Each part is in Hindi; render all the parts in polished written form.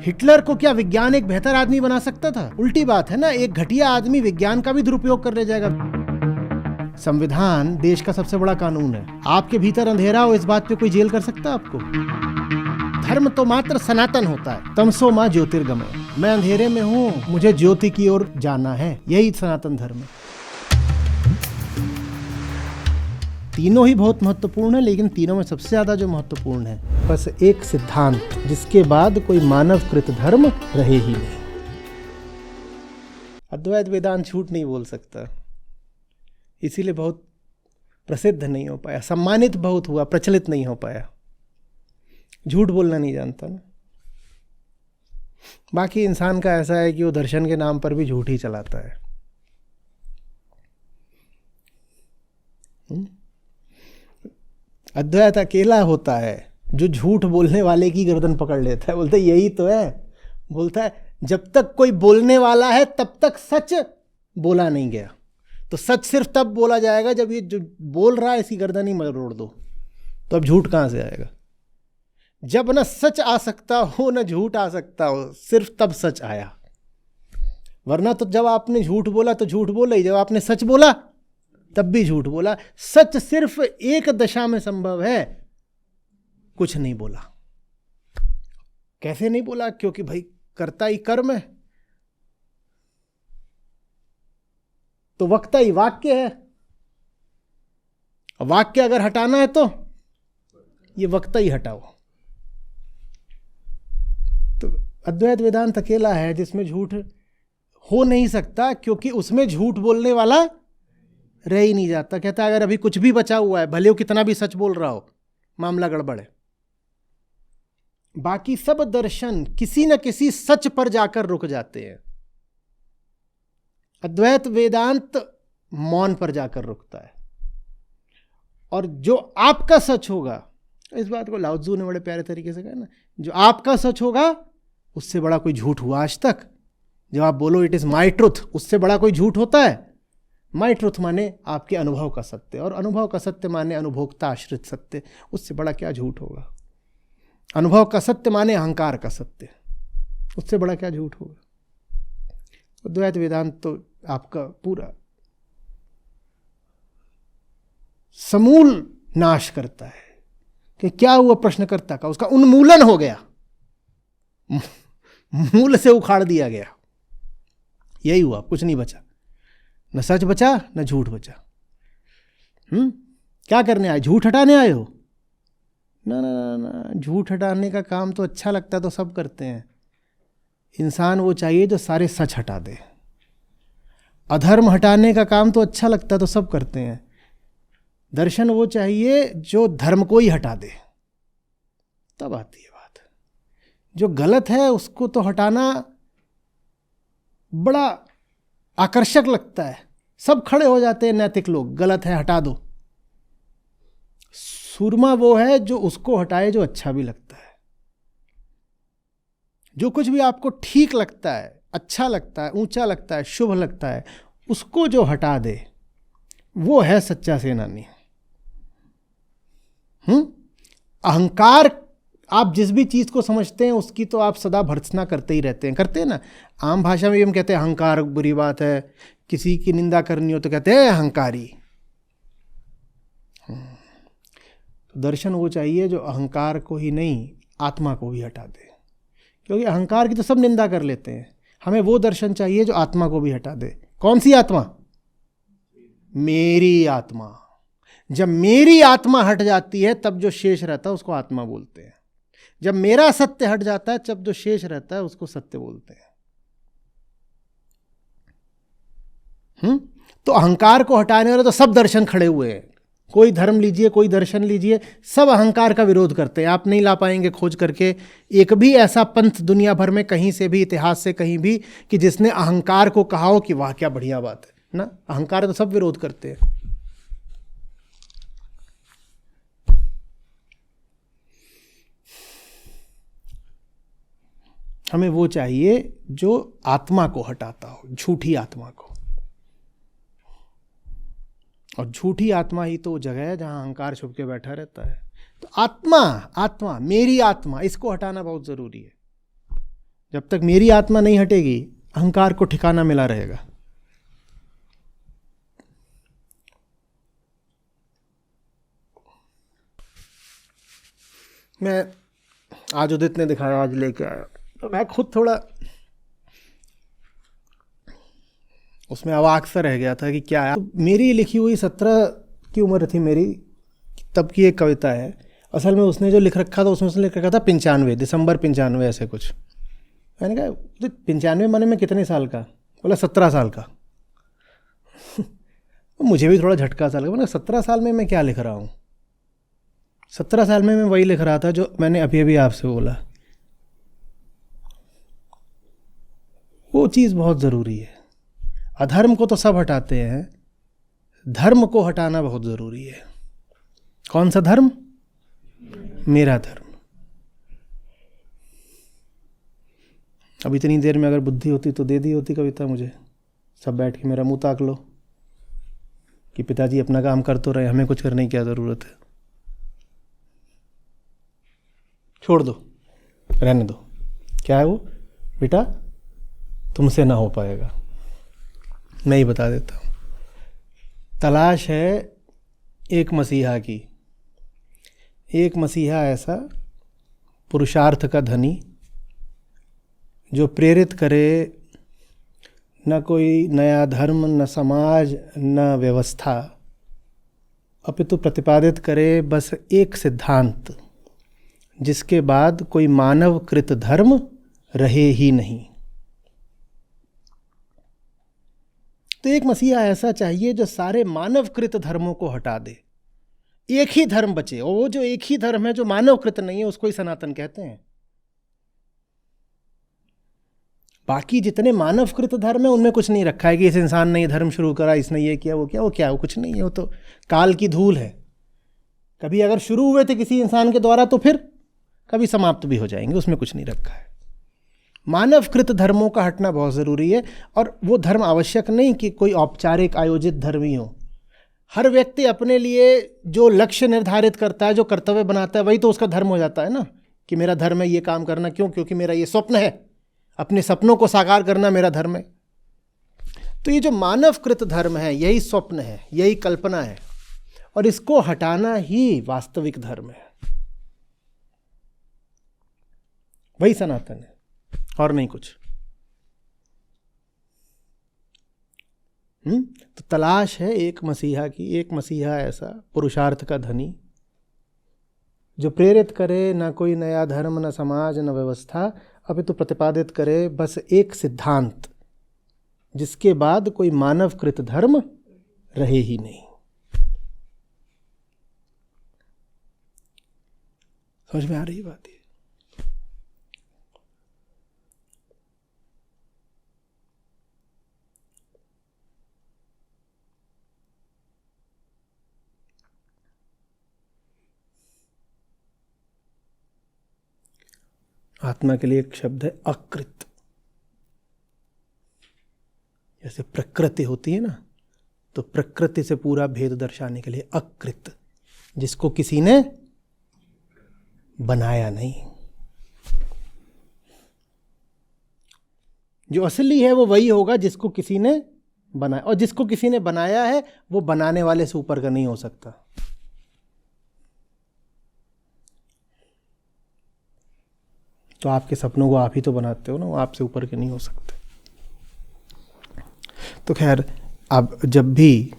हिटलर को क्या विज्ञान एक बेहतर आदमी बना सकता था? उल्टी बात है ना, एक घटिया आदमी विज्ञान का भी दुरुपयोग कर ले जाएगा। संविधान देश का सबसे बड़ा कानून है। आपके भीतर अंधेरा हो, इस बात पे कोई जेल कर सकता है आपको? धर्म तो मात्र सनातन होता है, तमसो मां ज्योतिर्गमय। मैं अंधेरे में हूं, मुझे ज्योति की ओर जाना है, यही सनातन धर्म है। तीनों ही बहुत महत्वपूर्ण है, लेकिन तीनों में सबसे ज्यादा जो महत्वपूर्ण है बस एक सिद्धांत, जिसके बाद कोई मानवकृत धर्म रहे ही नहीं। अद्वैत वेदांत झूठ नहीं बोल सकता, इसीलिए बहुत प्रसिद्ध नहीं हो पाया, सम्मानित बहुत हुआ, प्रचलित नहीं हो पाया। झूठ बोलना नहीं जानता ना। बाकी इंसान का ऐसा है कि वो दर्शन के नाम पर भी झूठ ही चलाता है। अद्वैत अकेला होता है जो झूठ बोलने वाले की गर्दन पकड़ लेता है, बोलता है यही तो है। बोलता है जब तक कोई बोलने वाला है तब तक सच बोला नहीं गया। तो सच सिर्फ तब बोला जाएगा जब ये जो बोल रहा है इसकी गर्दन ही मरोड़ दो, तो अब झूठ कहां से आएगा? जब न सच आ सकता हो न झूठ आ सकता हो, सिर्फ तब सच आया। वरना तो जब आपने झूठ बोला तो झूठ बोला ही, जब आपने सच बोला तब भी झूठ बोला। सच सिर्फ एक दशा में संभव है, कुछ नहीं बोला। कैसे नहीं बोला? क्योंकि भाई कर्ता ही कर्म है, तो वक्ता ही वाक्य है। वाक्य अगर हटाना है तो ये वक्ता ही हटाओ। तो अद्वैत वेदांत अकेला है जिसमें झूठ हो नहीं सकता, क्योंकि उसमें झूठ बोलने वाला रह ही नहीं जाता। कहता है अगर अभी कुछ भी बचा हुआ है, भले वो कितना भी सच बोल रहा हो, मामला गड़बड़ है। बाकी सब दर्शन किसी न किसी सच पर जाकर रुक जाते हैं। अद्वैत वेदांत मौन पर जाकर रुकता है। और जो आपका सच होगा, इस बात को लाओ त्सु ने बड़े प्यारे तरीके से कहा ना, जो आपका सच होगा उससे बड़ा कोई झूठ हुआ आज तक? जब आप बोलो इट इज माई ट्रुथ, उससे बड़ा कोई झूठ होता है? माई ट्रुथ माने आपके अनुभव का सत्य, और अनुभव का सत्य माने अनुभोक्ता आश्रित सत्य। उससे बड़ा क्या झूठ होगा? अनुभव का सत्य माने अहंकार का सत्य, उससे बड़ा क्या झूठ होगा? अद्वैत वेदांत तो आपका पूरा समूल नाश करता है। कि क्या हुआ प्रश्नकर्ता का? उसका उन्मूलन हो गया, मूल से उखाड़ दिया गया। यही हुआ, कुछ नहीं बचा, न सच बचा न झूठ बचा। क्या करने आए? झूठ हटाने आए हो? ना ना ना ना, झूठ हटाने का काम तो अच्छा लगता तो सब करते हैं। इंसान वो चाहिए जो सारे सच हटा दे। अधर्म हटाने का काम तो अच्छा लगता तो सब करते हैं। दर्शन वो चाहिए जो धर्म को ही हटा दे, तब आती है बात। जो गलत है उसको तो हटाना बड़ा आकर्षक लगता है, सब खड़े हो जाते हैं नैतिक लोग, गलत है हटा दो। सूरमा वो है जो उसको हटाए जो अच्छा भी लगता है। जो कुछ भी आपको ठीक लगता है, अच्छा लगता है, ऊंचा लगता है, शुभ लगता है, उसको जो हटा दे वो है सच्चा सेनानी। अहंकार, आप जिस भी चीज को समझते हैं उसकी तो आप सदा भर्त्सना करते ही रहते हैं, करते हैं ना। आम भाषा में भी हम कहते हैं अहंकार बुरी बात है, किसी की निंदा करनी हो तो कहते हैं अहंकारी। दर्शन वो चाहिए जो अहंकार को ही नहीं, आत्मा को भी हटा दे। क्योंकि अहंकार की तो सब निंदा कर लेते हैं, हमें वो दर्शन चाहिए जो आत्मा को भी हटा दे। कौन सी आत्मा? मेरी आत्मा। जब मेरी आत्मा हट जाती है तब जो शेष रहता है उसको आत्मा बोलते हैं। जब मेरा सत्य हट जाता है तब जो शेष रहता है उसको सत्य बोलते हैं। तो अहंकार को हटाने वाले तो सब दर्शन खड़े हुए हैं। कोई धर्म लीजिए, कोई दर्शन लीजिए, सब अहंकार का विरोध करते हैं। आप नहीं ला पाएंगे खोज करके एक भी ऐसा पंथ दुनिया भर में, कहीं से भी, इतिहास से कहीं भी, कि जिसने अहंकार को कहा हो कि वाह क्या बढ़िया बात है ना। अहंकार तो सब विरोध करते हैं। हमें वो चाहिए जो आत्मा को हटाता हो, झूठी आत्मा को। और झूठी आत्मा ही तो जगह है जहां अहंकार छुप के बैठा रहता है। तो आत्मा, आत्मा, मेरी आत्मा, इसको हटाना बहुत जरूरी है। जब तक मेरी आत्मा नहीं हटेगी अहंकार को ठिकाना मिला रहेगा। मैं आज उदित ने दिखाया, आज लेके आया, तो मैं खुद थोड़ा उसमें अवाक सा रह गया था कि क्या है। तो मेरी लिखी हुई 17 की उम्र थी मेरी, तब की एक कविता है। असल में उसने जो लिख रखा था उसमें उसने लिख रखा था 95 दिसंबर 95 ऐसे कुछ। मैंने कहा 95 माने में कितने साल का? बोला 17 साल का। मुझे भी थोड़ा झटका सा लगा। मैंने 17 साल में मैं क्या लिख रहा हूँ? 17 साल में मैं वही लिख रहा था जो मैंने अभी अभी आपसे बोला। वो चीज़ बहुत ज़रूरी है। अधर्म को तो सब हटाते हैं, धर्म को हटाना बहुत ज़रूरी है। कौन सा धर्म? मेरा धर्म। अब इतनी देर में अगर बुद्धि होती तो दे दी होती कविता मुझे, सब बैठ के मेरा मुंह ताक लो कि पिताजी अपना काम कर तो रहे, हमें कुछ करने की क्या ज़रूरत है। छोड़ दो, रहने दो। क्या है वो? बेटा तुमसे ना हो पाएगा। मैं ही बता देता हूँ। तलाश है एक मसीहा की, एक मसीहा ऐसा पुरुषार्थ का धनी जो प्रेरित करे न कोई नया धर्म, न समाज, न व्यवस्था, अपितु प्रतिपादित करे बस एक सिद्धांत जिसके बाद कोई मानवकृत धर्म रहे ही नहीं। तो एक मसीहा ऐसा चाहिए जो सारे मानवकृत धर्मों को हटा दे, एक ही धर्म बचे। और वो जो एक ही धर्म है जो मानवकृत नहीं है उसको ही सनातन कहते हैं। बाकी जितने मानवकृत धर्म है उनमें कुछ नहीं रखा है कि इस इंसान ने ये धर्म शुरू करा, इसने ये किया, वो किया, वो क्या, वो कुछ नहीं है। वो तो काल की धूल है। कभी अगर शुरू हुए थे किसी इंसान के द्वारा तो फिर कभी समाप्त भी हो जाएंगे, उसमें कुछ नहीं रखा है। मानवकृत धर्मों का हटना बहुत ज़रूरी है। और वो धर्म आवश्यक नहीं कि कोई औपचारिक आयोजित धर्म ही हो। हर व्यक्ति अपने लिए जो लक्ष्य निर्धारित करता है, जो कर्तव्य बनाता है, वही तो उसका धर्म हो जाता है ना। कि मेरा धर्म है ये काम करना। क्यों? क्योंकि मेरा ये स्वप्न है, अपने सपनों को साकार करना मेरा धर्म है। तो ये जो मानवकृत धर्म है यही स्वप्न है, यही कल्पना है, और इसको हटाना ही वास्तविक धर्म है। वही सनातन है और नहीं कुछ। तो तलाश है एक मसीहा की, एक मसीहा ऐसा पुरुषार्थ का धनी जो प्रेरित करे न कोई नया धर्म, न समाज, न व्यवस्था, अपितु प्रतिपादित करे बस एक सिद्धांत जिसके बाद कोई मानवकृत धर्म रहे ही नहीं। समझ में आ रही बात है? आत्मा के लिए एक शब्द है अकृत। जैसे प्रकृति होती है ना, तो प्रकृति से पूरा भेद दर्शाने के लिए अकृत, जिसको किसी ने बनाया नहीं। जो असली है वो वही होगा जिसको किसी ने बनाया, और जिसको किसी ने बनाया है वो बनाने वाले से ऊपर का नहीं हो सकता। तो आपके सपनों को आप ही तो बनाते हो ना, वो आपसे ऊपर के नहीं हो सकते। तो खैर, आप जब भी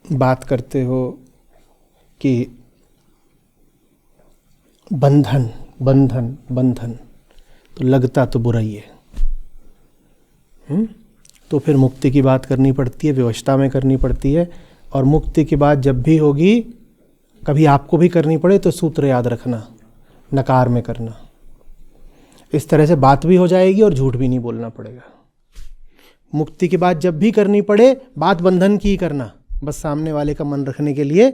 बात करते हो कि बंधन बंधन बंधन, तो लगता तो बुरा ही है। तो फिर मुक्ति की बात करनी पड़ती है, व्यवस्था में करनी पड़ती है। और मुक्ति की बात जब भी होगी, कभी आपको भी करनी पड़े तो सूत्र याद रखना, नकार में करना। इस तरह से बात भी हो जाएगी और झूठ भी नहीं बोलना पड़ेगा। मुक्ति की बात जब भी करनी पड़े, बात बंधन की ही करना, बस सामने वाले का मन रखने के लिए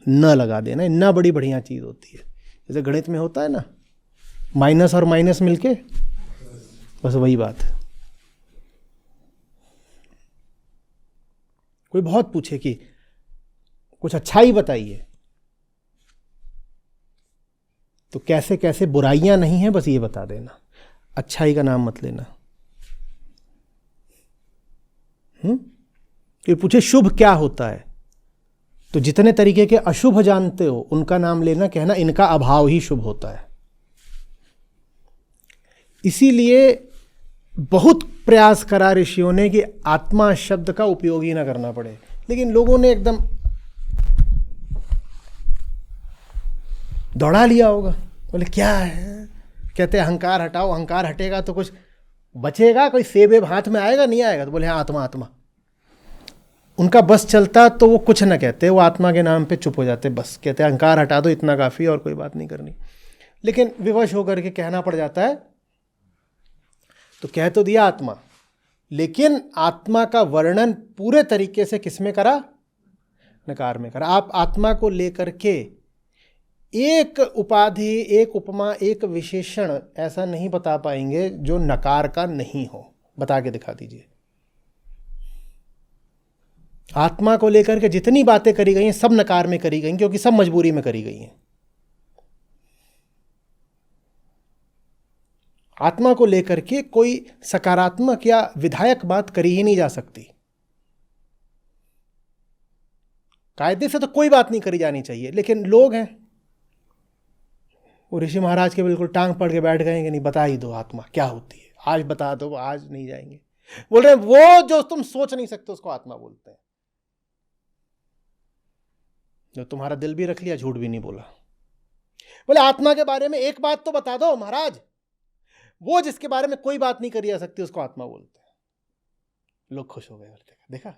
न लगा देना। इतना बड़ी बढ़िया चीज़ होती है। जैसे गणित में होता है ना, माइनस और माइनस मिलके, बस वही बात है। कोई बहुत पूछे कि कुछ अच्छा ही बताइए, तो कैसे कैसे बुराइयां नहीं हैं, बस ये बता देना। अच्छाई का नाम मत लेना। फिर पूछे शुभ क्या होता है, तो जितने तरीके के अशुभ जानते हो उनका नाम लेना, कहना इनका अभाव ही शुभ होता है। इसीलिए बहुत प्रयास करा ऋषियों ने कि आत्मा शब्द का उपयोग ही ना करना पड़े, लेकिन लोगों ने एकदम दौड़ा लिया होगा। बोले क्या है, कहते अहंकार हटाओ, अहंकार हटेगा तो कुछ बचेगा, कोई सेब वेब हाथ में आएगा, नहीं आएगा। तो बोले हाँ आत्मा आत्मा। उनका बस चलता तो वो कुछ ना कहते, वो आत्मा के नाम पे चुप हो जाते, बस कहते अहंकार हटा दो, इतना काफ़ी, और कोई बात नहीं करनी। लेकिन विवश होकर के कहना पड़ जाता है, तो कह तो दिया आत्मा, लेकिन आत्मा का वर्णन पूरे तरीके से किसमें करा, नकार में करा। आप आत्मा को लेकर के एक उपाधि, एक उपमा, एक विशेषण ऐसा नहीं बता पाएंगे जो नकार का नहीं हो। बता के दिखा दीजिए। आत्मा को लेकर के जितनी बातें करी गई हैं सब नकार में करी गई, क्योंकि सब मजबूरी में करी गई हैं। आत्मा को लेकर के कोई सकारात्मक या विधायक बात करी ही नहीं जा सकती। कायदे से तो कोई बात नहीं करी जानी चाहिए, लेकिन लोग हैं वो ऋषि महाराज के बिल्कुल टांग पड़ के बैठ गए कि नहीं बता ही दो आत्मा क्या होती है, आज बता दो, आज नहीं जाएंगे। बोल रहे वो जो तुम सोच नहीं सकते उसको आत्मा बोलते हैं। जो तुम्हारा दिल भी रख लिया, झूठ भी नहीं बोला। बोले आत्मा के बारे में एक बात तो बता दो महाराज, वो जिसके बारे में कोई बात नहीं करी जा सकती उसको आत्मा बोलते हैं। लोग खुश हो गए, देखा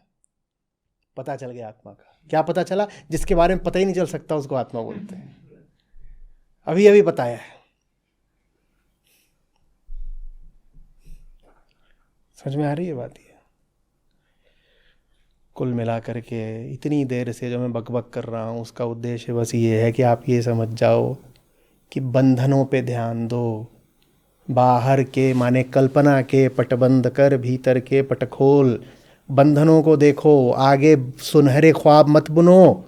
पता चल गया आत्मा का। क्या पता चला? जिसके बारे में पता ही नहीं चल सकता उसको आत्मा बोलते हैं। अभी अभी बताया है। समझ में आ रही है बात? ये कुल मिला करके इतनी देर से जो मैं बकबक कर रहा हूँ उसका उद्देश्य बस ये है कि आप ये समझ जाओ कि बंधनों पे ध्यान दो। बाहर के माने कल्पना के पट बंद कर, भीतर के पट खोल। बंधनों को देखो, आगे सुनहरे ख्वाब मत बुनो।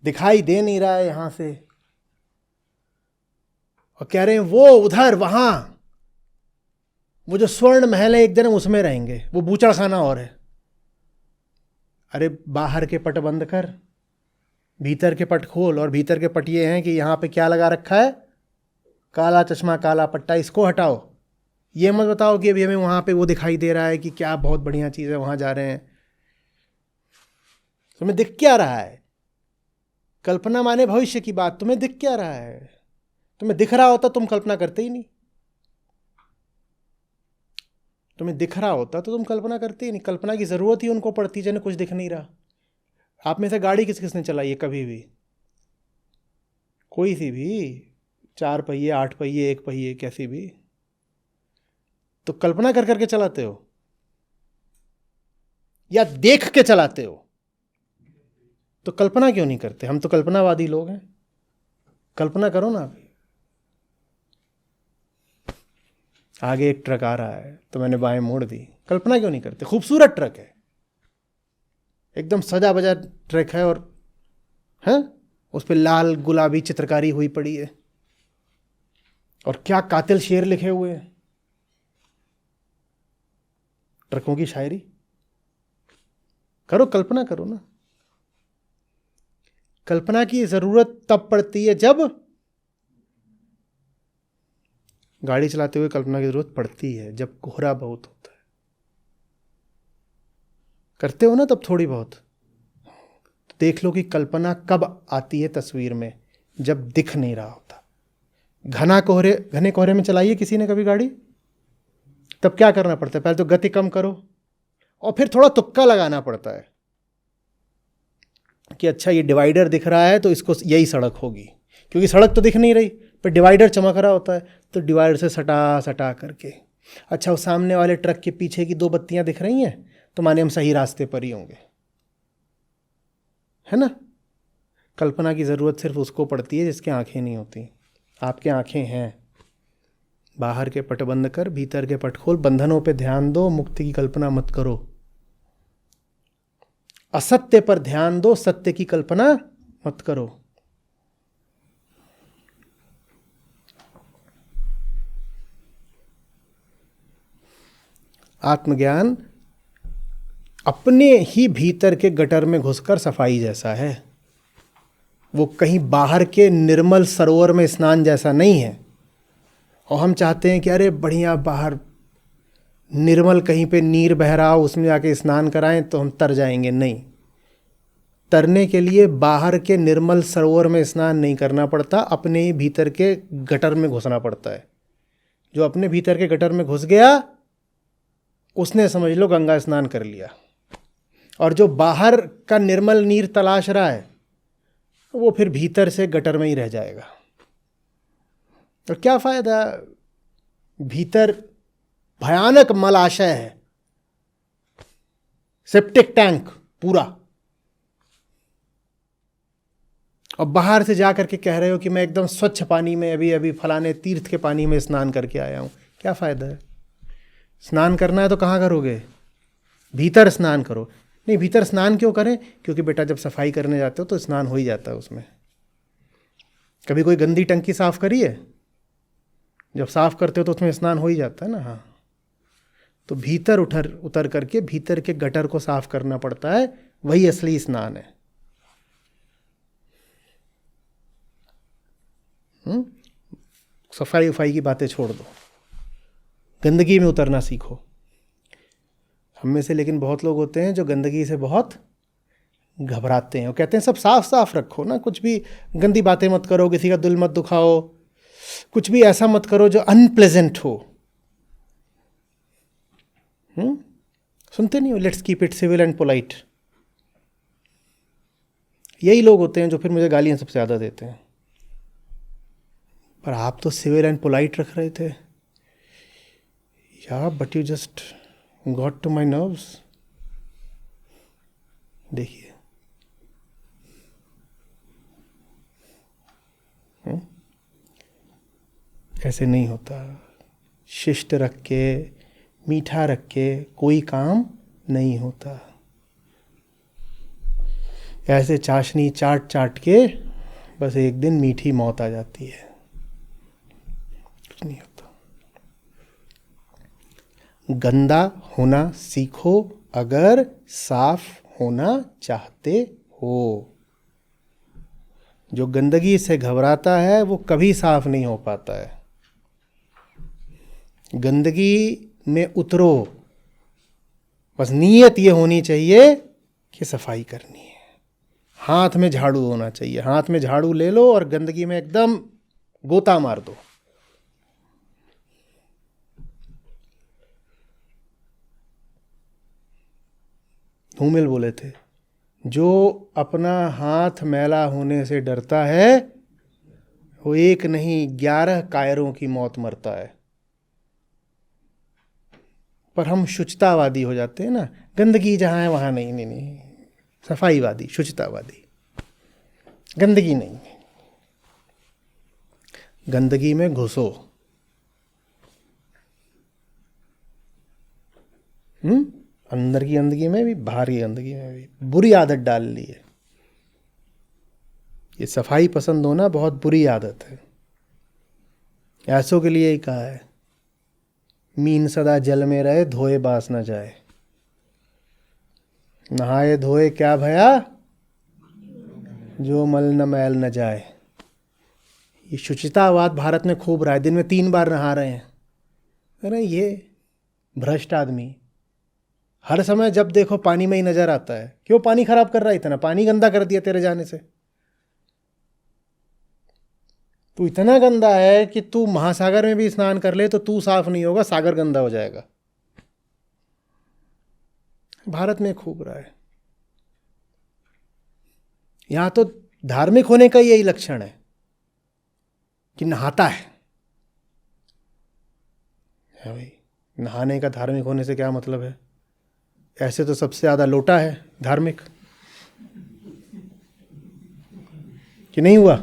दिखाई दे नहीं रहा है यहां से, और कह रहे हैं वो उधर वहां वो जो स्वर्ण महल है एक दिन हम उसमें रहेंगे, वो बूचड़ खाना और है। अरे बाहर के पट बंद कर, भीतर के पट खोल। और भीतर के पट ये हैं कि यहां पे क्या लगा रखा है, काला चश्मा काला पट्टा, इसको हटाओ। ये मत बताओ कि अभी हमें वहां पे वो दिखाई दे रहा है कि क्या बहुत बढ़िया चीज़ है, वहां जा रहे हैं। तुम्हें दिख क्या रहा है? कल्पना माने भविष्य की बात। तुम्हें दिख क्या रहा है? तुम्हें दिख रहा होता तुम कल्पना करते ही नहीं। तुम्हें दिख रहा होता तो तुम कल्पना करते ही नहीं। कल्पना की जरूरत ही उनको पड़ती जिन्हें कुछ दिख नहीं रहा। आप में से गाड़ी किस किसने चलाई है कभी भी? कोई सी भी, 4 पहिए, 8 पहिए, 1 पहिए, कैसी भी, तो कल्पना कर करके चलाते हो या देख के चलाते हो? तो कल्पना क्यों नहीं करते? हम तो कल्पनावादी लोग हैं। कल्पना करो ना। आगे एक ट्रक आ रहा है तो मैंने बाएं मोड़ दी, कल्पना क्यों नहीं करते? खूबसूरत ट्रक है, एकदम सजा बजा ट्रक है, और हैं उस पर लाल गुलाबी चित्रकारी हुई पड़ी है, और क्या कातिल शेर लिखे हुए हैं। ट्रकों की शायरी करो, कल्पना करो ना। कल्पना की जरूरत तब पड़ती है जब गाड़ी चलाते हुए कल्पना की जरूरत पड़ती है जब कोहरा बहुत होता है। करते हो ना तब थोड़ी बहुत। तो देख लो कि कल्पना कब आती है तस्वीर में, जब दिख नहीं रहा होता। घने कोहरे में चलाइए किसी ने कभी गाड़ी, तब क्या करना पड़ता है? पहले तो गति कम करो और फिर थोड़ा तुक्का लगाना पड़ता है कि अच्छा ये डिवाइडर दिख रहा है तो इसको यही सड़क होगी, क्योंकि सड़क तो दिख नहीं रही, पर डिवाइडर चमक रहा होता है तो डिवाइडर से सटा करके, अच्छा वो सामने वाले ट्रक के पीछे की 2 बत्तियां दिख रही हैं तो माने हम सही रास्ते पर ही होंगे, है ना? कल्पना की ज़रूरत सिर्फ उसको पड़ती है जिसके आंखें नहीं होती। आपके आंखें हैं। बाहर के पट बंद कर, भीतर के पट खोल। बंधनों पे ध्यान दो, मुक्ति की कल्पना मत करो। असत्य पर ध्यान दो, सत्य की कल्पना मत करो। आत्मज्ञान अपने ही भीतर के गटर में घुसकर सफाई जैसा है। वो कहीं बाहर के निर्मल सरोवर में स्नान जैसा नहीं है। और हम चाहते हैं कि अरे बढ़िया बाहर निर्मल कहीं पे नीर बह रहा हो, उसमें जाके स्नान कराएं तो हम तर जाएंगे। नहीं, तरने के लिए बाहर के निर्मल सरोवर में स्नान नहीं करना पड़ता, अपने ही भीतर के गटर में घुसना पड़ता है। जो अपने भीतर के गटर में घुस गया उसने समझ लो गंगा स्नान कर लिया। और जो बाहर का निर्मल नीर तलाश रहा है वो फिर भीतर से गटर में ही रह जाएगा। और क्या फायदा, भीतर भयानक मलाशय है, सेप्टिक टैंक पूरा, और बाहर से जा करके कह रहे हो कि मैं एकदम स्वच्छ पानी में अभी अभी फलाने तीर्थ के पानी में स्नान करके आया हूं। क्या फायदा है? स्नान करना है तो कहाँ करोगे? भीतर स्नान करो। नहीं, भीतर स्नान क्यों करें? क्योंकि बेटा जब सफाई करने जाते हो तो स्नान हो ही जाता है उसमें। कभी कोई गंदी टंकी साफ करी है? जब साफ करते हो तो उसमें स्नान हो ही जाता है ना। हाँ, तो भीतर उतर करके भीतर के गटर को साफ करना पड़ता है, वही असली स्नान है। सफाई उफाई की बातें छोड़ दो, गंदगी में उतरना सीखो। हम में से लेकिन बहुत लोग होते हैं जो गंदगी से बहुत घबराते हैं। वो कहते हैं सब साफ साफ रखो ना, कुछ भी गंदी बातें मत करो, किसी का दिल मत दुखाओ, कुछ भी ऐसा मत करो जो अनप्लेजेंट हो। सुनते नहीं हो, let's keep it civil and polite. यही लोग होते हैं जो फिर मुझे गालियां सबसे ज़्यादा देते हैं। पर आप तो सिविल एंड पोलाइट रख रहे थे। या but you just got to my nerves. देखिए, ऐसे नहीं होता। शिष्ट रख के, मीठा रख के कोई काम नहीं होता। ऐसे चाशनी चाट चाट के बस एक दिन मीठी मौत आ जाती है। कुछ नहीं होता। गंदा होना सीखो अगर साफ होना चाहते हो। जो गंदगी से घबराता है वो कभी साफ नहीं हो पाता है। गंदगी में उतरो, बस नीयत ये होनी चाहिए कि सफाई करनी है। हाथ में झाड़ू होना चाहिए, हाथ में झाड़ू ले लो और गंदगी में एकदम गोता मार दो। धूमिल बोले थे, जो अपना हाथ मैला होने से डरता है वो एक नहीं 11 कायरों की मौत मरता है। पर हम शुचितावादी हो जाते हैं ना, गंदगी जहाँ है वहाँ नहीं, नहीं नहीं, सफाईवादी, शुचितावादी। गंदगी नहीं, गंदगी में घुसो। अंदर की गंदगी में भी, बाहर की गंदगी में भी। बुरी आदत डाल ली है ये। सफाई पसंद होना बहुत बुरी आदत है। ऐसों के लिए ही कहा है, मीन सदा जल में रहे, धोए बास न जाए। नहाए धोए क्या भया, जो मल न मैल न जाए। ये शुचितावाद भारत में खूब रहा है। दिन में 3 बार नहा रहे हैं। अरे ये भ्रष्ट आदमी हर समय जब देखो पानी में ही नजर आता है। क्यों पानी खराब कर रहा है? इतना पानी गंदा कर दिया तेरे जाने से। तू इतना गंदा है कि तू महासागर में भी स्नान कर ले तो तू साफ नहीं होगा, सागर गंदा हो जाएगा। भारत में खूब रहा है। यहां तो धार्मिक होने का यही लक्षण है कि नहाता है भाई। नहाने का धार्मिक होने से क्या मतलब है? ऐसे तो सबसे ज्यादा लोटा है धार्मिक, कि नहीं हुआ?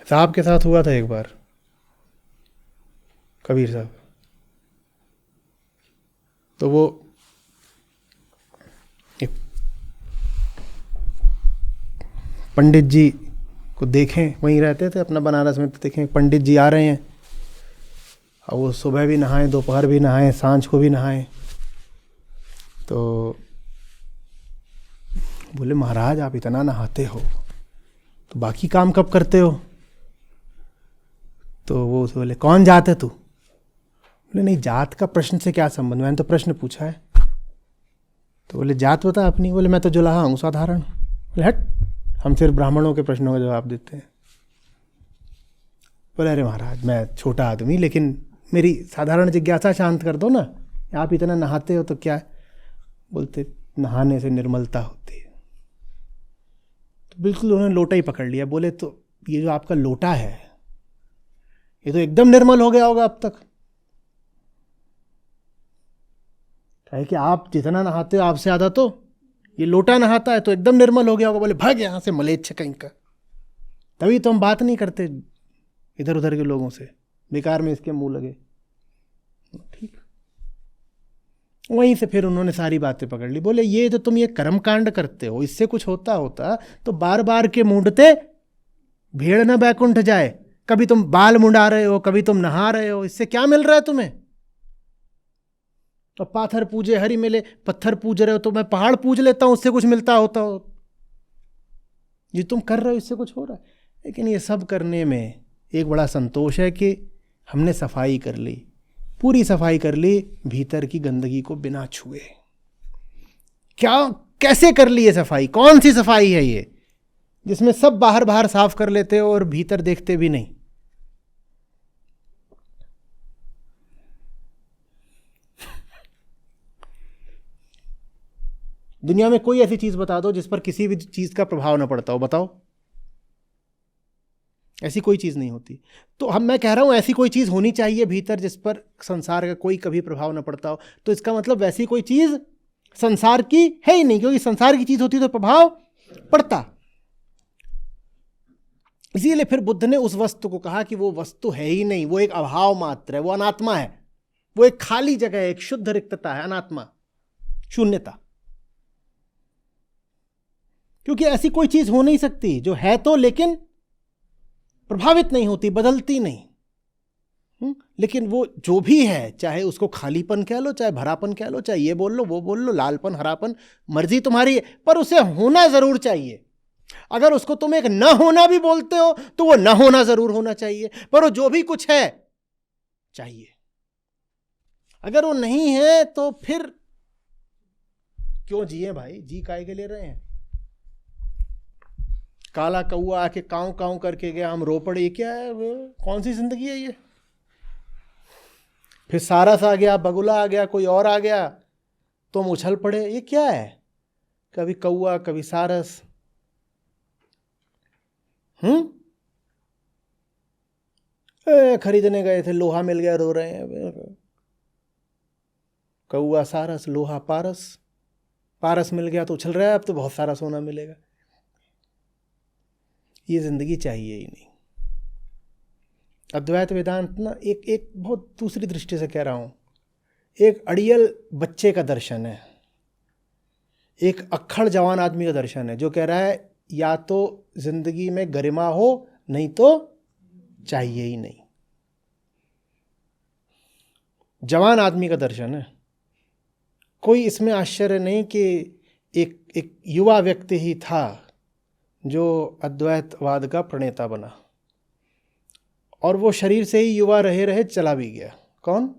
साहब के साथ हुआ था एक बार, कबीर साहब। तो वो पंडित जी को देखें, वहीं रहते थे अपना बनारस में, तो देखें पंडित जी आ रहे हैं, और वो सुबह भी नहाएं, दोपहर भी नहाएं, सांझ को भी नहाएं। तो बोले महाराज आप इतना नहाते हो तो बाकी काम कब करते हो? तो वो बोले कौन जात है तू? बोले नहीं, जात का प्रश्न से क्या संबंध, मैंने तो प्रश्न पूछा है। तो बोले जात बता अपनी। बोले मैं तो जुलाहा हूँ, साधारण। बोले हट, हम सिर्फ ब्राह्मणों के प्रश्नों का जवाब देते हैं। बोले अरे महाराज मैं छोटा आदमी, लेकिन मेरी साधारण जिज्ञासा शांत कर दो ना, आप इतना नहाते हो तो क्या है? बोलते नहाने से निर्मलता होती है। तो बिल्कुल उन्होंने लोटा ही पकड़ लिया। बोले तो ये जो आपका लोटा है ये तो एकदम निर्मल हो गया होगा अब तक। कहे कि आप जितना नहाते हो आपसे ज़्यादा तो ये लोटा नहाता है, तो एकदम निर्मल हो गया होगा। बोले भाग यहाँ से मलेच्छ कहीं का। तभी तो हम बात नहीं करते इधर उधर के लोगों से, बेकार में इसके मुंह लगे। ठीक, वहीं से फिर उन्होंने सारी बातें पकड़ ली। बोले ये जो तुम ये कर्म कांड करते हो, इससे कुछ होता तो बार बार के मूंढते भेड़ न बैकुंठ जाए। कभी तुम बाल मुंडा रहे हो, कभी तुम नहा रहे हो, इससे क्या मिल रहा है तुम्हें? तो पाथर पूजे हरि मिले, पत्थर पूज रहे हो तो मैं पहाड़ पूज लेता हूं, उससे कुछ मिलता होता हो? ये तुम कर रहे हो इससे कुछ हो रहा है? लेकिन ये सब करने में एक बड़ा संतोष है कि हमने सफाई कर ली, पूरी सफाई कर ली, भीतर की गंदगी को बिना छुए। क्या कैसे कर ली ये सफाई? कौन सी सफाई है ये जिसमें सब बाहर बाहर साफ कर लेते हो और भीतर देखते भी नहीं? दुनिया में कोई ऐसी चीज बता दो जिस पर किसी भी चीज का प्रभाव ना पड़ता हो, बताओ। ऐसी कोई चीज नहीं होती। तो मैं कह रहा हूं ऐसी कोई चीज होनी चाहिए भीतर जिस पर संसार का कोई कभी प्रभाव ना पड़ता हो। तो इसका मतलब वैसी कोई चीज संसार की है ही नहीं, क्योंकि संसार की चीज होती तो प्रभाव पड़ता। इसीलिए फिर बुद्ध ने उस वस्तु को कहा कि वो वस्तु है ही नहीं, वो एक अभाव मात्र है, वो अनात्मा है, वो एक खाली जगह है, एक शुद्ध रिक्तता है, अनात्मा, शून्यता। क्योंकि ऐसी कोई चीज हो नहीं सकती जो है तो लेकिन प्रभावित नहीं होती, बदलती नहीं। लेकिन वो जो भी है, चाहे उसको खालीपन कह लो, चाहे भरापन कह लो, चाहे ये बोल लो वो बोल लो, लालपन हरापन, मर्जी तुम्हारी है, पर उसे होना जरूर चाहिए। अगर उसको तुम एक न होना भी बोलते हो तो वो न होना जरूर होना चाहिए, पर वो जो भी कुछ है चाहिए। अगर वो नहीं है तो फिर क्यों जिए भाई? जी काहे के ले रहे हैं? काला कौआ आके काऊ काऊ करके गया, हम रो पड़े, ये क्या है? कौन सी जिंदगी है ये? फिर सारस आ गया, बगुला आ गया, कोई और आ गया, तो हम उछल पड़े, ये क्या है? कभी कौआ कभी सारस। खरीदने गए थे, लोहा मिल गया, रो रहे हैं। कौआ सारस, लोहा पारस, पारस मिल गया तो उछल रहा है, अब तो बहुत सारा सोना मिलेगा। ये जिंदगी चाहिए ही नहीं। अद्वैत वेदांत ना एक बहुत दूसरी दृष्टि से कह रहा हूं, एक अड़ियल बच्चे का दर्शन है, एक अक्खड़ जवान आदमी का दर्शन है, जो कह रहा है या तो जिंदगी में गरिमा हो, नहीं तो चाहिए ही नहीं। जवान आदमी का दर्शन है। कोई इसमें आश्चर्य नहीं कि एक युवा व्यक्ति ही था जो अद्वैतवाद का प्रणेता बना, और वो शरीर से ही युवा रहे रहे चला भी गया। कौन?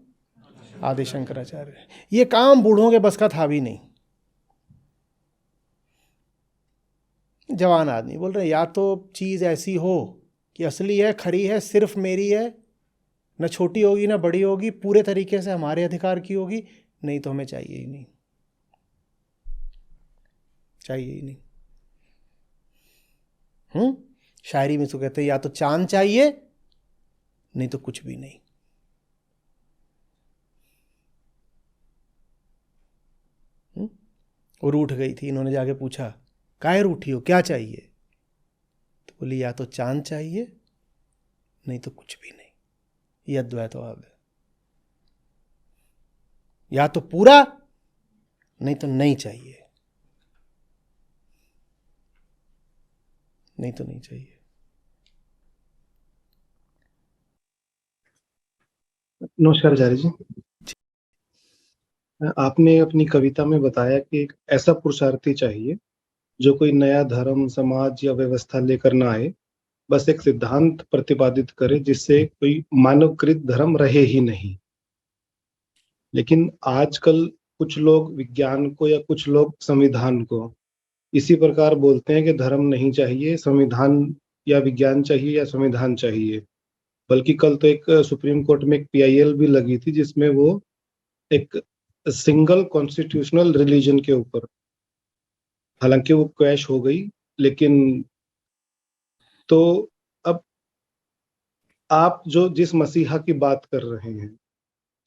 आदि शंकराचार्य। ये काम बूढ़ों के बस का था भी नहीं। जवान आदमी बोल रहे या तो चीज़ ऐसी हो कि असली है, खरी है, सिर्फ मेरी है, न छोटी होगी न बड़ी होगी, पूरे तरीके से हमारे अधिकार की होगी, नहीं तो हमें चाहिए ही नहीं, चाहिए ही नहीं। शायरी में तो कहते हैं या तो चांद चाहिए, नहीं तो कुछ भी नहीं। वो रूठ गई थी, इन्होंने जाके पूछा काहे रूठी हो, क्या चाहिए? तो बोली या तो चांद चाहिए, नहीं तो कुछ भी नहीं। ये अद्वैतवाद है। या तो पूरा, नहीं तो नहीं चाहिए। नहीं तो नहीं चाहिए। नमस्कार आचार्य जी। आपने अपनी कविता में बताया कि एक ऐसा पुरुषार्थी चाहिए जो कोई नया धर्म, समाज या व्यवस्था लेकर ना आए, बस एक सिद्धांत प्रतिपादित करे जिससे कोई मानवकृत धर्म रहे ही नहीं। लेकिन आजकल कुछ लोग विज्ञान को या कुछ लोग संविधान को इसी प्रकार बोलते हैं कि धर्म नहीं चाहिए, संविधान या विज्ञान चाहिए या संविधान चाहिए। बल्कि कल तो एक सुप्रीम कोर्ट में एक PIL भी लगी थी जिसमें वो एक सिंगल कॉन्स्टिट्यूशनल रिलीजन के ऊपर, हालांकि वो क्रैश हो गई। लेकिन तो अब आप जो जिस मसीहा की बात कर रहे हैं,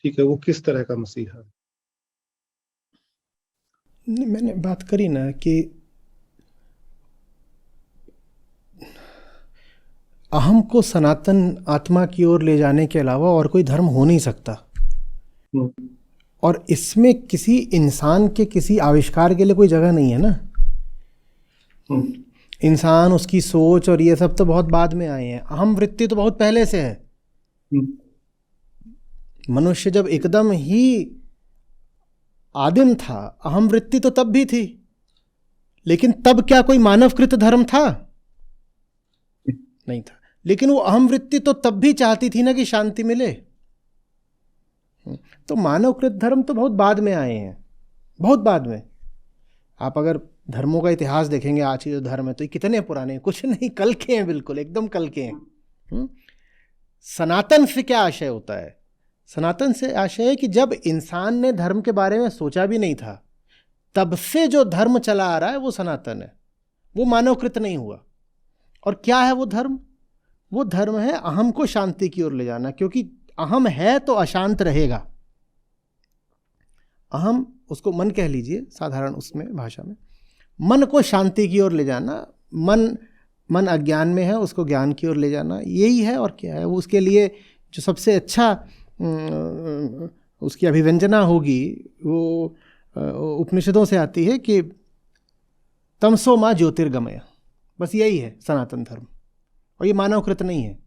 ठीक है, वो किस तरह का मसीहा है? नहीं, मैंने बात करी ना कि अहम को सनातन आत्मा की ओर ले जाने के अलावा और कोई धर्म हो नहीं सकता। हम्म, और इसमें किसी इंसान के किसी आविष्कार के लिए कोई जगह नहीं है ना। हम्म, इंसान, उसकी सोच और ये सब तो बहुत बाद में आए हैं। अहम वृत्ति तो बहुत पहले से है। हम्म, मनुष्य जब एकदम ही आदिम था, अहम वृत्ति तो तब भी थी। लेकिन तब क्या कोई मानवकृत धर्म था? नहीं था। लेकिन वो अहम वृत्ति तो तब भी चाहती थी ना कि शांति मिले। तो मानवकृत धर्म तो बहुत बाद में आए हैं, बहुत बाद में। आप अगर धर्मों का इतिहास देखेंगे, आज के जो धर्म है तो ये कितने पुराने हैं, कुछ नहीं, कल के हैं, बिल्कुल एकदम कल के हैं। सनातन से क्या आशय होता है? सनातन से आशय है कि जब इंसान ने धर्म के बारे में सोचा भी नहीं था, तब से जो धर्म चला आ रहा है वो सनातन है, वो मानवकृत नहीं हुआ। और क्या है वो धर्म? वो धर्म है अहम को शांति की ओर ले जाना, क्योंकि अहम है तो अशांत रहेगा। अहम, उसको मन कह लीजिए साधारण उसमें भाषा में, मन को शांति की ओर ले जाना। मन अज्ञान में है, उसको ज्ञान की ओर ले जाना, यही है। और क्या है वो? उसके लिए जो सबसे अच्छा उसकी अभिव्यंजना होगी वो उपनिषदों से आती है कि तमसो माँ ज्योतिर्गमय। बस यही है सनातन धर्म। और ये मानवकृत नहीं है।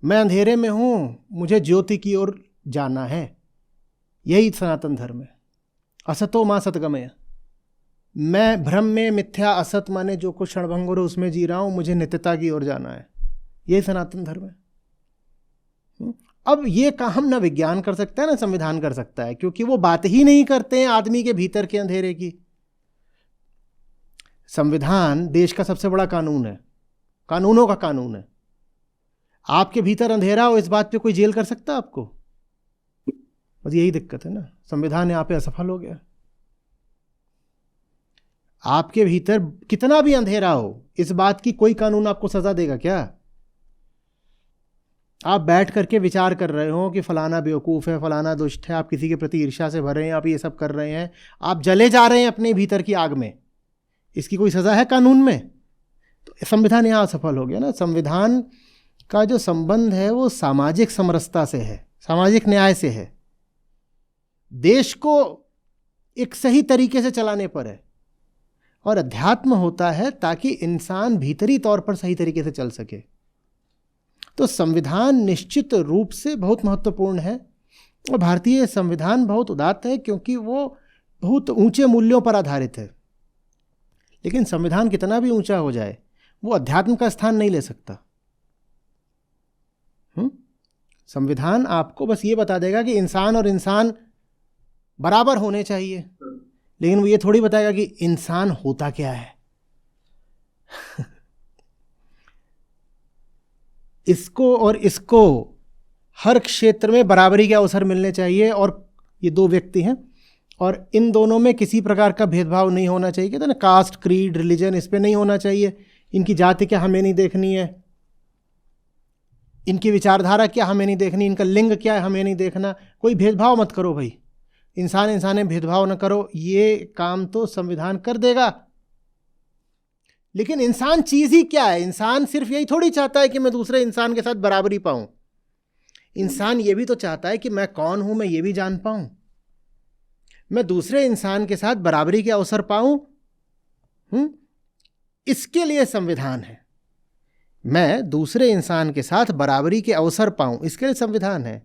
मैं अंधेरे में हूँ, मुझे ज्योति की ओर जाना है, यही सनातन धर्म है। असतो माँ सतगमय, मैं भ्रम में, मिथ्या असत माने जो कुछ क्षणभंगुर है उसमें जी रहा हूँ, मुझे नित्यता की ओर जाना है, यही सनातन धर्म है। अब ये काम ना विज्ञान कर सकता है ना संविधान कर सकता है, क्योंकि वो बात ही नहीं करते हैं आदमी के भीतर के अंधेरे की। संविधान देश का सबसे बड़ा कानून है, कानूनों का कानून है। आपके भीतर अंधेरा हो, इस बात पे कोई जेल कर सकता है आपको? बस यही दिक्कत है ना, संविधान यहाँ पे असफल हो गया। आपके भीतर कितना भी अंधेरा हो, इस बात की कोई कानून आपको सजा देगा क्या? आप बैठ करके विचार कर रहे हो कि फलाना बेवकूफ़ है, फलाना दुष्ट है, आप किसी के प्रति ईर्ष्या से भरे हैं, आप ये सब कर रहे हैं, आप जले जा रहे हैं अपने भीतर की आग में, इसकी कोई सज़ा है कानून में? तो संविधान यहाँ असफल हो गया ना। संविधान का जो संबंध है वो सामाजिक समरसता से है, सामाजिक न्याय से है, देश को एक सही तरीके से चलाने पर है। और अध्यात्म होता है ताकि इंसान भीतरी तौर पर सही तरीके से चल सके। तो संविधान निश्चित रूप से बहुत महत्वपूर्ण है। और भारतीय संविधान बहुत उदात्त है क्योंकि वो बहुत ऊंचे मूल्यों पर आधारित है। लेकिन संविधान कितना भी ऊंचा हो जाए, वो अध्यात्म का स्थान नहीं ले सकता। संविधान आपको बस ये बता देगा कि इंसान और इंसान बराबर होने चाहिए, लेकिन वो ये थोड़ी बताएगा कि इंसान होता क्या है। इसको और इसको हर क्षेत्र में बराबरी के अवसर मिलने चाहिए। और ये दो व्यक्ति हैं और इन दोनों में किसी प्रकार का भेदभाव नहीं होना चाहिए। कहते हैं ना, कास्ट, क्रीड, रिलीजन, इस पे नहीं होना चाहिए। इनकी जाति क्या हमें नहीं देखनी है, इनकी विचारधारा क्या हमें नहीं देखनी, इनका लिंग क्या है हमें नहीं देखना। कोई भेदभाव मत करो भाई, इंसान इंसान में भेदभाव न करो। ये काम तो संविधान कर देगा। लेकिन इंसान चीज ही क्या है? इंसान सिर्फ यही थोड़ी चाहता है कि मैं दूसरे इंसान के साथ बराबरी पाऊं। इंसान ये भी तो चाहता है कि मैं कौन हूं, मैं ये भी जान पाऊं, मैं दूसरे इंसान के साथ बराबरी के अवसर पाऊं। इसके लिए संविधान है। मैं दूसरे इंसान के साथ बराबरी के अवसर पाऊं, इसके लिए संविधान है।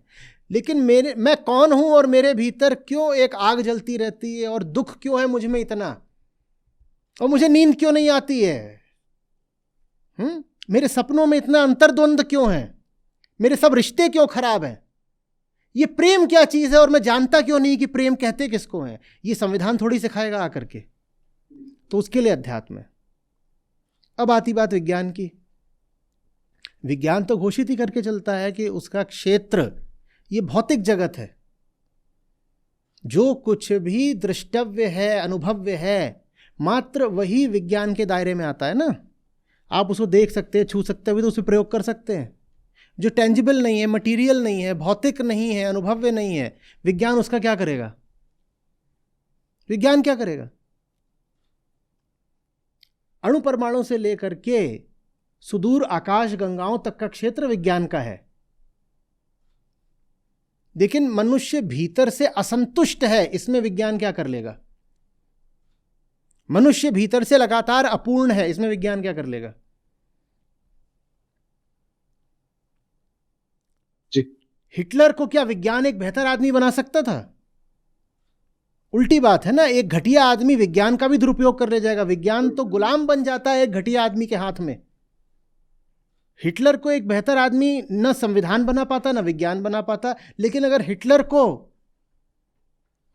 लेकिन मैं कौन हूं और मेरे भीतर क्यों एक आग जलती रहती है और दुख क्यों है मुझ में इतना, और मुझे नींद क्यों नहीं आती है, मेरे सपनों में इतना अंतर्द्वंद क्यों है, मेरे सब रिश्ते क्यों खराब हैं, ये प्रेम क्या चीज है और मैं जानता क्यों नहीं कि प्रेम कहते किसको हैं, ये संविधान थोड़ी सिखाएगा आकर के। तो उसके लिए अध्यात्म है। अब आती बात विज्ञान की। विज्ञान तो घोषित ही करके चलता है कि उसका क्षेत्र ये भौतिक जगत है। जो कुछ भी दृष्टव्य है, अनुभव्य है, मात्र वही विज्ञान के दायरे में आता है ना। आप उसको देख सकते हैं, छू सकते हैं, तो उसे प्रयोग कर सकते हैं। जो टेंजिबल नहीं है, मटेरियल नहीं है, भौतिक नहीं है, अनुभव्य नहीं है, विज्ञान उसका क्या करेगा? विज्ञान क्या करेगा? अणु परमाणु से लेकर के सुदूर आकाश गंगाओं तक का क्षेत्र विज्ञान का है। लेकिन मनुष्य भीतर से असंतुष्ट है, इसमें विज्ञान क्या कर लेगा? मनुष्य भीतर से लगातार अपूर्ण है, इसमें विज्ञान क्या कर लेगा? जी। हिटलर को क्या विज्ञान एक बेहतर आदमी बना सकता था? उल्टी बात है ना। एक घटिया आदमी विज्ञान का भी दुरुपयोग कर ले जाएगा। विज्ञान तो गुलाम बन जाता है एक घटिया आदमी के हाथ में। हिटलर को एक बेहतर आदमी न संविधान बना पाता, न विज्ञान बना पाता। लेकिन अगर हिटलर को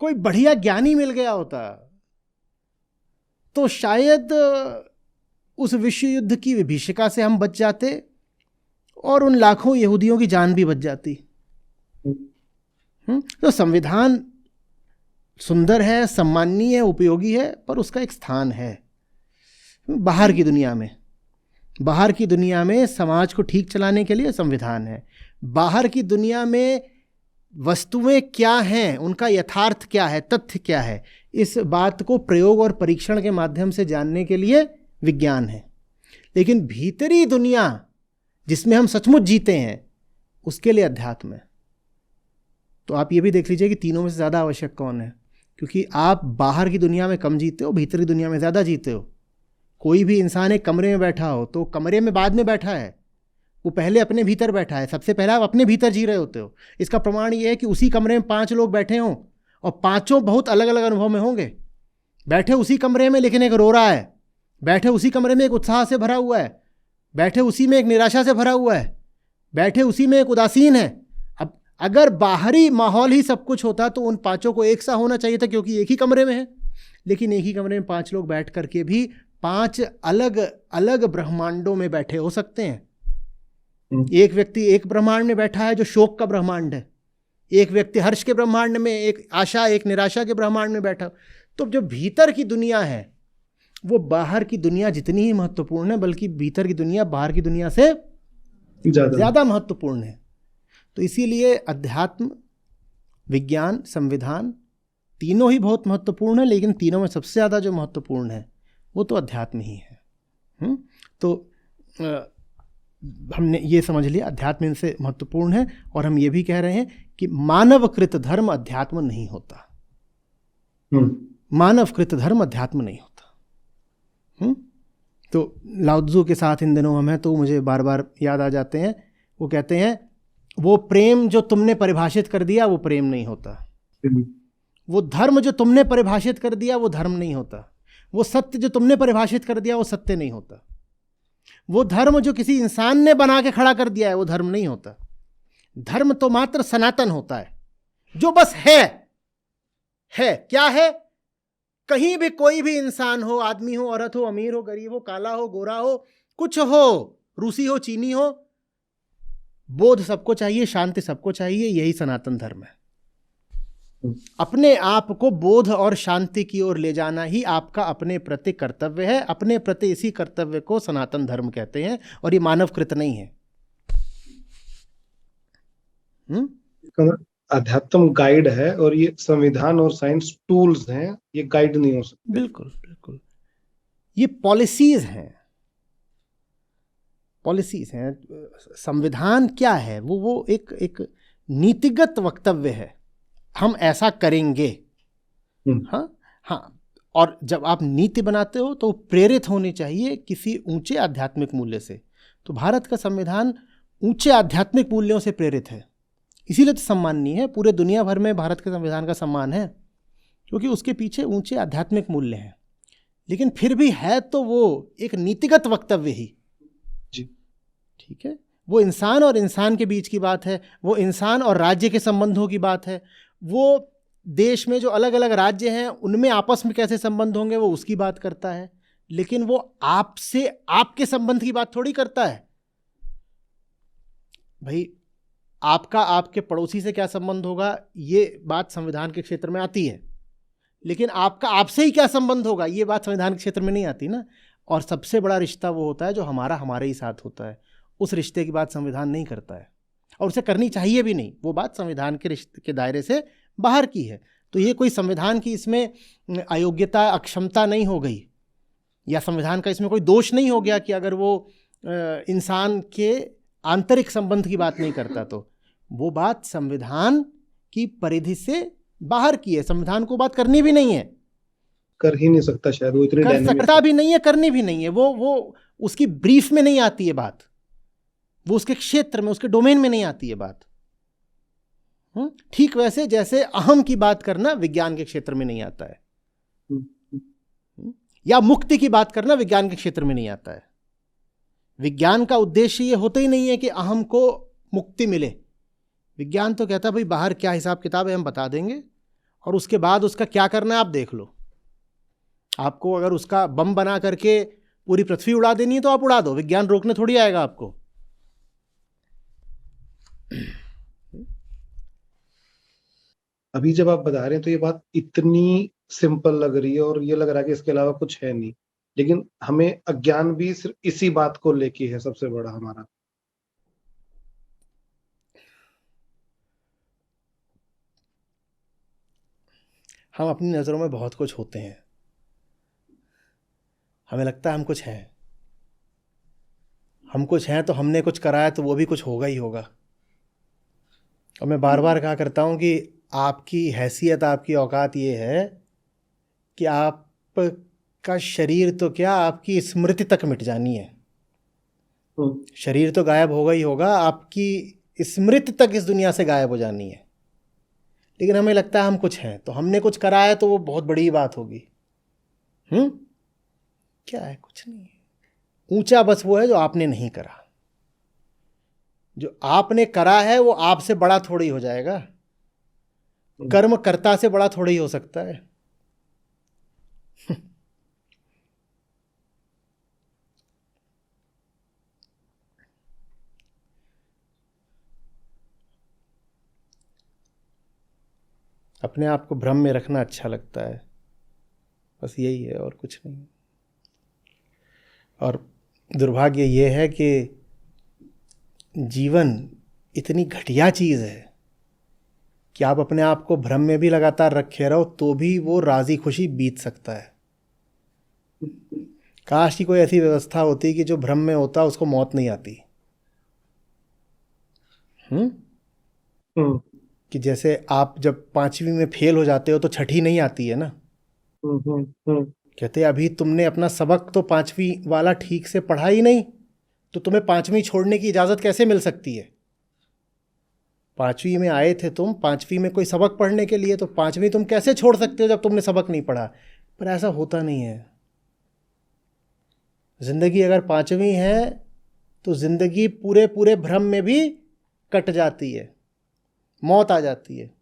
कोई बढ़िया ज्ञानी मिल गया होता तो शायद उस विश्व युद्ध की विभीषिका से हम बच जाते और उन लाखों यहूदियों की जान भी बच जाती। तो संविधान सुंदर है, सम्माननीय है, उपयोगी है, पर उसका एक स्थान है बाहर की दुनिया में। बाहर की दुनिया में समाज को ठीक चलाने के लिए संविधान है। बाहर की दुनिया में वस्तुएं क्या हैं, उनका यथार्थ क्या है, तथ्य क्या है, इस बात को प्रयोग और परीक्षण के माध्यम से जानने के लिए विज्ञान है। लेकिन भीतरी दुनिया जिसमें हम सचमुच जीते हैं, उसके लिए अध्यात्म है। तो आप ये भी देख लीजिए कि तीनों में से ज़्यादा आवश्यक कौन है, क्योंकि आप बाहर की दुनिया में कम जीते हो, भीतरी दुनिया में ज़्यादा जीते हो। कोई भी इंसान एक कमरे में बैठा हो तो कमरे में बाद में बैठा है, वो पहले अपने भीतर बैठा है। सबसे पहले आप अपने भीतर जी रहे होते हो। इसका प्रमाण ये है कि उसी कमरे में 5 लोग बैठे हों और पांचों बहुत अलग अलग अनुभव में होंगे। बैठे उसी कमरे में लेकिन एक रो रहा है, बैठे उसी कमरे में एक उत्साह से भरा हुआ है, बैठे उसी में एक निराशा से भरा हुआ है, बैठे उसी में एक उदासीन है। अब अगर बाहरी माहौल ही सब कुछ होता तो उन पांचों को एक सा होना चाहिए था, क्योंकि एक ही कमरे में है। लेकिन एक ही कमरे में 5 लोग बैठ करके भी 5 अलग अलग ब्रह्मांडों में बैठे हो सकते हैं। एक व्यक्ति एक ब्रह्मांड में बैठा है जो शोक का ब्रह्मांड है, एक व्यक्ति हर्ष के ब्रह्मांड में, एक आशा एक निराशा के ब्रह्मांड में बैठा। तो जो भीतर की दुनिया है वो बाहर की दुनिया जितनी ही महत्वपूर्ण है, बल्कि भीतर की दुनिया बाहर की दुनिया से ज़्यादा महत्वपूर्ण है। तो इसीलिए अध्यात्म, विज्ञान, संविधान तीनों ही बहुत महत्वपूर्ण है, लेकिन तीनों में सबसे ज़्यादा जो महत्वपूर्ण है वो तो अध्यात्म ही है। तो हमने ये समझ लिया अध्यात्म इनसे महत्वपूर्ण है। और हम ये भी कह रहे हैं कि मानवकृत धर्म अध्यात्म नहीं होता। मानवकृत धर्म अध्यात्म नहीं होता। तो लाओ त्ज़ू के साथ इन दिनों हम हैं तो मुझे बार बार याद आ जाते हैं। वो कहते हैं वो प्रेम जो तुमने परिभाषित कर दिया वो प्रेम नहीं होता, वो धर्म जो तुमने परिभाषित कर दिया वो धर्म नहीं होता, वो सत्य जो तुमने परिभाषित कर दिया वो सत्य नहीं होता, वो धर्म जो किसी इंसान ने बना के खड़ा कर दिया है वो धर्म नहीं होता। धर्म तो मात्र सनातन होता है, जो बस है। क्या है? कहीं भी कोई भी इंसान हो, आदमी हो, औरत हो, अमीर हो, गरीब हो, काला हो, गोरा हो, कुछ हो, रूसी हो, चीनी हो, बोध सबको चाहिए, शांति सबको चाहिए। यही सनातन धर्म है। अपने आप को बोध और शांति की ओर ले जाना ही आपका अपने प्रति कर्तव्य है। अपने प्रति इसी कर्तव्य को सनातन धर्म कहते हैं, और ये मानवकृत नहीं है। अध्यात्म गाइड है और ये संविधान और साइंस टूल्स हैं, ये गाइड नहीं हो सकते। बिल्कुल बिल्कुल, ये पॉलिसीज हैं। पॉलिसीज हैं। संविधान क्या है? वो एक नीतिगत वक्तव्य है, हम ऐसा करेंगे। हाँ, और जब आप नीति बनाते हो तो प्रेरित होनी चाहिए किसी ऊंचे आध्यात्मिक मूल्य से। तो भारत का संविधान ऊंचे आध्यात्मिक मूल्यों से प्रेरित है, इसीलिए तो सम्माननीय है। पूरे दुनिया भर में भारत के संविधान का सम्मान है क्योंकि उसके पीछे ऊंचे आध्यात्मिक मूल्य हैं। लेकिन फिर भी है तो वो एक नीतिगत वक्तव्य ही, ठीक है। वो इंसान और इंसान के बीच की बात है, वो इंसान और राज्य के संबंधों की बात है, वो देश में जो अलग अलग राज्य हैं उनमें आपस में कैसे संबंध होंगे वो उसकी बात करता है। लेकिन वो आपसे आपके संबंध की बात थोड़ी करता है। भाई आपका आपके पड़ोसी से क्या संबंध होगा ये बात संविधान के क्षेत्र में आती है, लेकिन आपका आपसे ही क्या संबंध होगा ये बात संविधान के क्षेत्र में नहीं आती ना। और सबसे बड़ा रिश्ता वो होता है जो हमारा हमारे ही साथ होता है, उस रिश्ते की बात संविधान नहीं करता है और उसे करनी चाहिए भी नहीं। वो बात संविधान के रिश्ते के दायरे से बाहर की है। तो ये कोई संविधान की इसमें अयोग्यता अक्षमता नहीं हो गई, या संविधान का इसमें कोई दोष नहीं हो गया कि अगर वो इंसान के आंतरिक संबंध की बात नहीं करता। तो वो बात संविधान की परिधि से बाहर की है, संविधान को बात करनी भी नहीं है, कर ही नहीं सकता शायद, वो इतनी कर डायनेमिक सकता भी नहीं है, करनी भी नहीं है। वो उसकी ब्रीफ में नहीं आती है बात, वो उसके क्षेत्र में उसके डोमेन में नहीं आती है बात। ठीक वैसे जैसे अहम की बात करना विज्ञान के क्षेत्र में नहीं आता है, या मुक्ति की बात करना विज्ञान के क्षेत्र में नहीं आता है। विज्ञान का उद्देश्य ये होता ही नहीं है कि अहम को मुक्ति मिले। विज्ञान तो कहता है भाई बाहर क्या हिसाब किताब है हम बता देंगे, और उसके बाद उसका क्या करना है आप देख लो। आपको अगर उसका बम बना करके पूरी पृथ्वी उड़ा देनी है तो आप उड़ा दो, विज्ञान रोकने थोड़ी आएगा आपको। अभी जब आप बता रहे हैं तो ये बात इतनी सिंपल लग रही है और ये लग रहा है कि इसके अलावा कुछ है नहीं, लेकिन हमें अज्ञान भी सिर्फ इसी बात को लेके है सबसे बड़ा हमारा। हम अपनी नज़रों में बहुत कुछ होते हैं, हमें लगता है हम कुछ हैं, हम कुछ हैं तो हमने कुछ कराया तो वो भी कुछ होगा ही होगा। और मैं बार बार कहा करता हूँ कि आपकी हैसियत आपकी औकात ये है कि आपका शरीर तो क्या आपकी स्मृति तक मिट जानी है। शरीर तो गायब होगा ही होगा, आपकी स्मृति तक इस दुनिया से गायब हो जानी है। लेकिन हमें लगता है हम कुछ हैं तो हमने कुछ कराया तो वो बहुत बड़ी बात होगी। क्या है, कुछ नहीं है। ऊंचा बस वो है जो आपने नहीं करा, जो आपने करा है वो आपसे बड़ा थोड़ी हो जाएगा, कर्मकर्ता से बड़ा थोड़ी हो सकता है। अपने आप को भ्रम में रखना अच्छा लगता है, बस यही है और कुछ नहीं। और दुर्भाग्य ये है कि जीवन इतनी घटिया चीज़ है कि आप अपने आप को भ्रम में भी लगातार रखे रहो तो भी वो राजी खुशी बीत सकता है। काश की कोई ऐसी व्यवस्था होती कि जो भ्रम में होता उसको मौत नहीं आती। कि जैसे आप जब 5वीं में फेल हो जाते हो तो छठी नहीं आती है ना। कहते अभी तुमने अपना सबक तो 5वीं वाला ठीक से पढ़ा ही नहीं, तो तुम्हें 5वीं छोड़ने की इजाज़त कैसे मिल सकती है। 5वीं में आए थे तुम, 5वीं में कोई सबक पढ़ने के लिए, तो 5वीं तुम कैसे छोड़ सकते हो जब तुमने सबक नहीं पढ़ा। पर ऐसा होता नहीं है। ज़िंदगी अगर 5वीं है तो ज़िंदगी पूरे पूरे भ्रम में भी कट जाती है, मौत आ जाती है।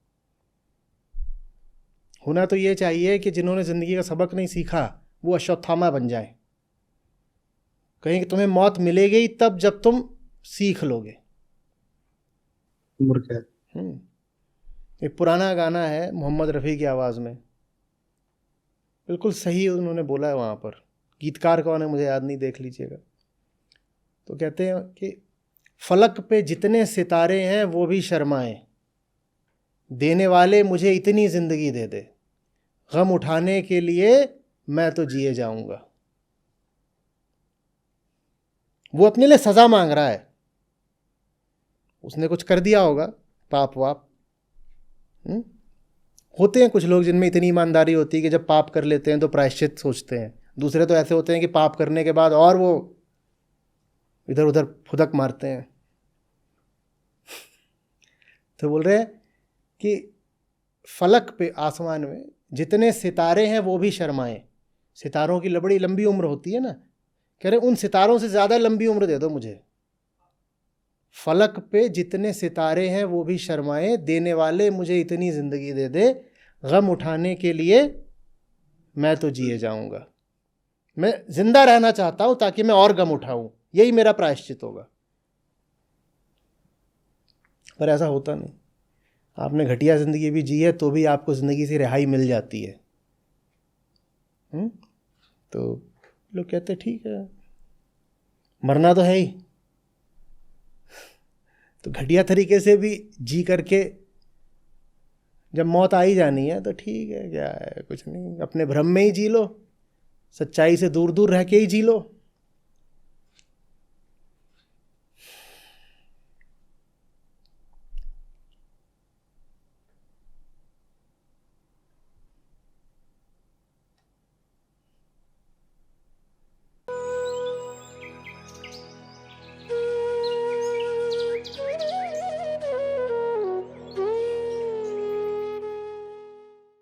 होना तो ये चाहिए कि जिन्होंने ज़िंदगी का सबक नहीं सीखा वो अश्वत्थामा बन जाए। कहीं कि तुम्हें मौत मिलेगी तब जब तुम सीख लोगे। एक पुराना गाना है मोहम्मद रफ़ी की आवाज़ में, बिल्कुल सही उन्होंने बोला है वहाँ पर। गीतकार कौन है मुझे याद नहीं, देख लीजिएगा। तो कहते हैं कि फलक पे जितने सितारे हैं वो भी शर्माएं, देने वाले मुझे इतनी ज़िंदगी दे दे, गम उठाने के लिए मैं तो जिए जाऊंगा। वो अपने लिए सज़ा मांग रहा है, उसने कुछ कर दिया होगा पाप वाप, होते हैं कुछ लोग जिनमें इतनी ईमानदारी होती है कि जब पाप कर लेते हैं तो प्रायश्चित सोचते हैं। दूसरे तो ऐसे होते हैं कि पाप करने के बाद और वो इधर उधर फुदक मारते हैं। तो बोल रहे हैं कि फलक पे, आसमान में जितने सितारे हैं वो भी शर्माएं। सितारों की बड़ी लंबी उम्र होती है ना, कह रहे उन सितारों से ज़्यादा लंबी उम्र दे दो मुझे। फलक पे जितने सितारे हैं वो भी शर्माएं, देने वाले मुझे इतनी ज़िंदगी दे दे, गम उठाने के लिए मैं तो जिए जाऊंगा। मैं जिंदा रहना चाहता हूं ताकि मैं और गम उठाऊं, यही मेरा प्रायश्चित होगा। पर ऐसा होता नहीं। आपने घटिया ज़िंदगी भी जी है तो भी आपको ज़िंदगी से रिहाई मिल जाती है। तो लोग कहते ठीक है, मरना तो है ही, तो घटिया तरीके से भी जी करके जब मौत आ ही जानी है तो ठीक है, क्या है, कुछ नहीं, अपने भ्रम में ही जी लो, सच्चाई से दूर दूर रह के ही जी लो।